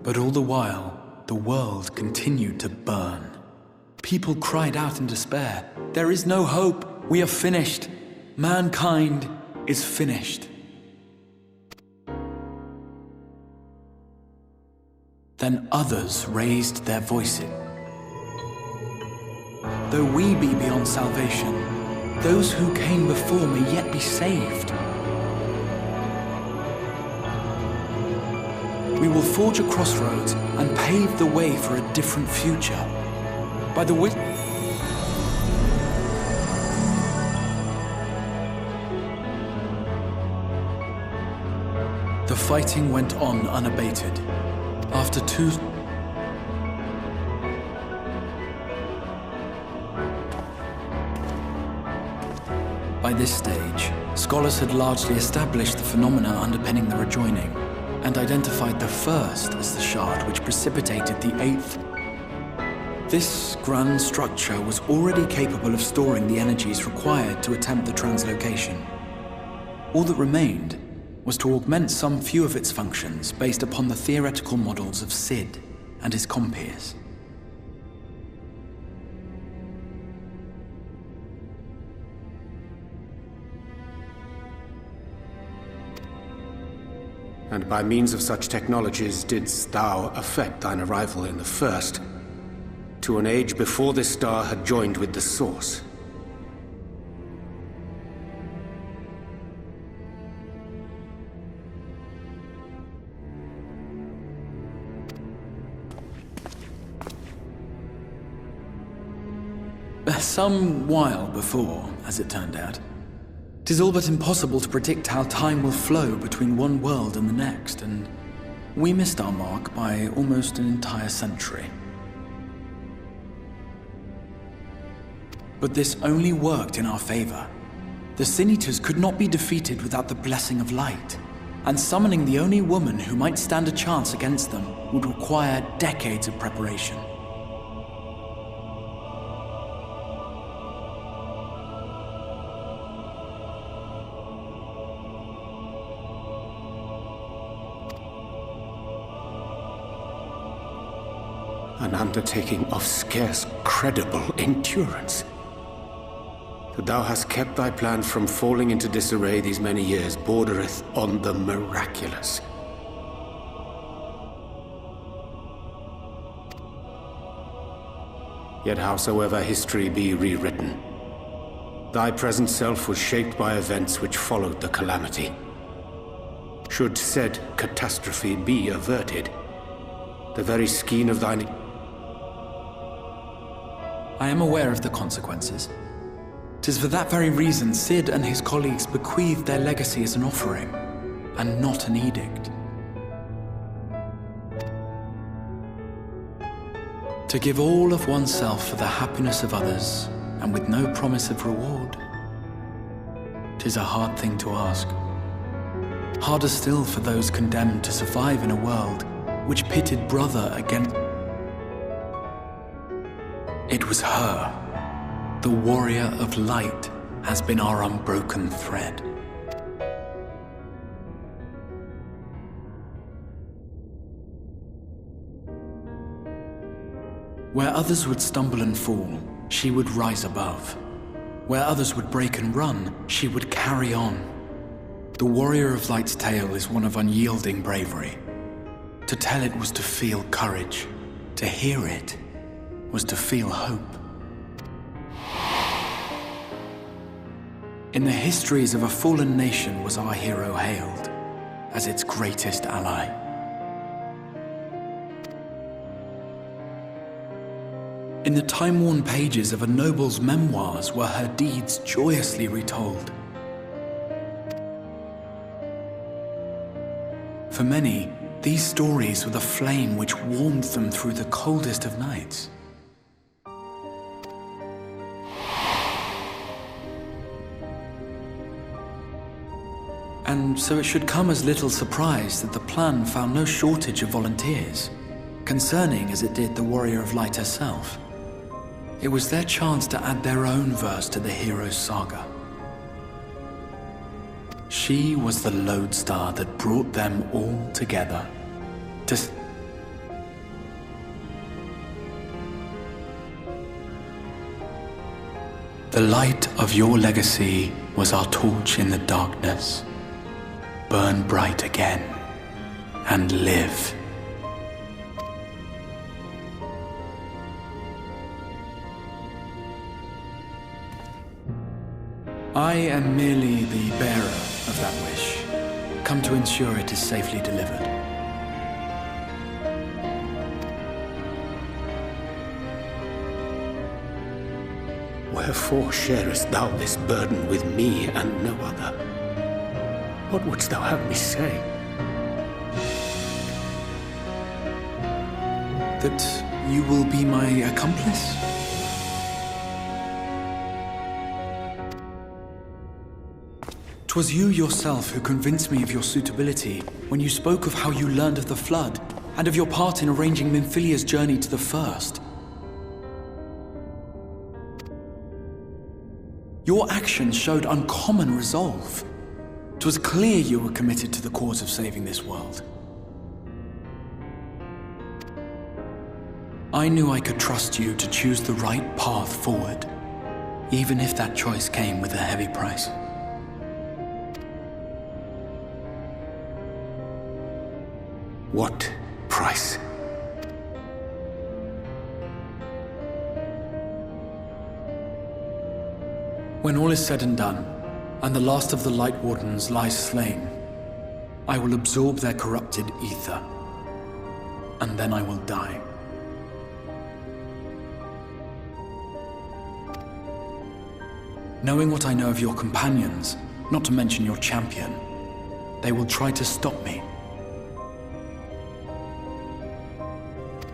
But all the while, the world continued to burn. People cried out in despair, "There is no hope! We are finished! Mankind is finished!" Then others raised their voices. "Though we be beyond salvation, those who came before may yet be saved. We will forge a crossroads and pave the way for a different future. By the wit..." The fighting went on unabated. After two... By this stage, scholars had largely established the phenomena underpinning the rejoining, and identified the first as the shard which precipitated the eighth. This grand structure was already capable of storing the energies required to attempt the translocation. All that remained was to augment some few of its functions based upon the theoretical models of Sid and his compeers. And by means of such technologies didst thou effect thine arrival in the first, to an age before this star had joined with the source. Some while before, as it turned out. 'Tis all but impossible to predict how time will flow between one world and the next, and we missed our mark by almost an entire century. But this only worked in our favor. The Sin Eaters could not be defeated without the blessing of light, and summoning the only woman who might stand a chance against them would require decades of preparation. An undertaking of scarce credible endurance. That thou hast kept thy plan from falling into disarray these many years bordereth on the miraculous. Yet howsoever history be rewritten, thy present self was shaped by events which followed the calamity. Should said catastrophe be averted, the very skein of thine... I am aware of the consequences. 'Tis for that very reason Sid and his colleagues bequeathed their legacy as an offering, and not an edict. To give all of oneself for the happiness of others, and with no promise of reward. 'Tis a hard thing to ask. Harder still for those condemned to survive in a world which pitted brother against... It was her. The warrior of light has been our unbroken thread. Where others would stumble and fall, she would rise above. Where others would break and run, she would carry on. The warrior of light's tale is one of unyielding bravery. To tell it was to feel courage. To hear it was to feel hope. In the histories of a fallen nation was our hero hailed as its greatest ally. In the time-worn pages of a noble's memoirs were her deeds joyously retold. For many, these stories were the flame which warmed them through the coldest of nights. And so it should come as little surprise that the plan found no shortage of volunteers, concerning as it did the Warrior of Light herself. It was their chance to add their own verse to the hero's saga. She was the lodestar that brought them all together. The light of your legacy was our torch in the darkness. Burn bright again, and live. I am merely the bearer of that wish, come to ensure it is safely delivered. Wherefore sharest thou this burden with me and no other? What wouldst thou have me say? That you will be my accomplice? "'Twas you yourself who convinced me of your suitability when you spoke of how you learned of the Flood, and of your part in arranging Minfilia's journey to the First. Your actions showed uncommon resolve. 'Twas clear you were committed to the cause of saving this world. I knew I could trust you to choose the right path forward, even if that choice came with a heavy price. What price? When all is said and done, and the last of the Light Wardens lies slain, I will absorb their corrupted ether, and then I will die. Knowing what I know of your companions, not to mention your champion, they will try to stop me.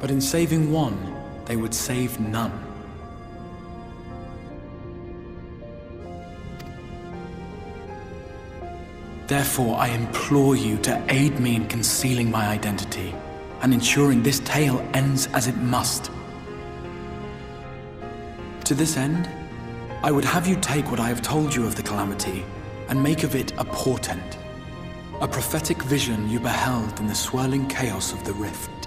But in saving one, they would save none. Therefore, I implore you to aid me in concealing my identity and ensuring this tale ends as it must. To this end, I would have you take what I have told you of the calamity and make of it a portent, a prophetic vision you beheld in the swirling chaos of the rift.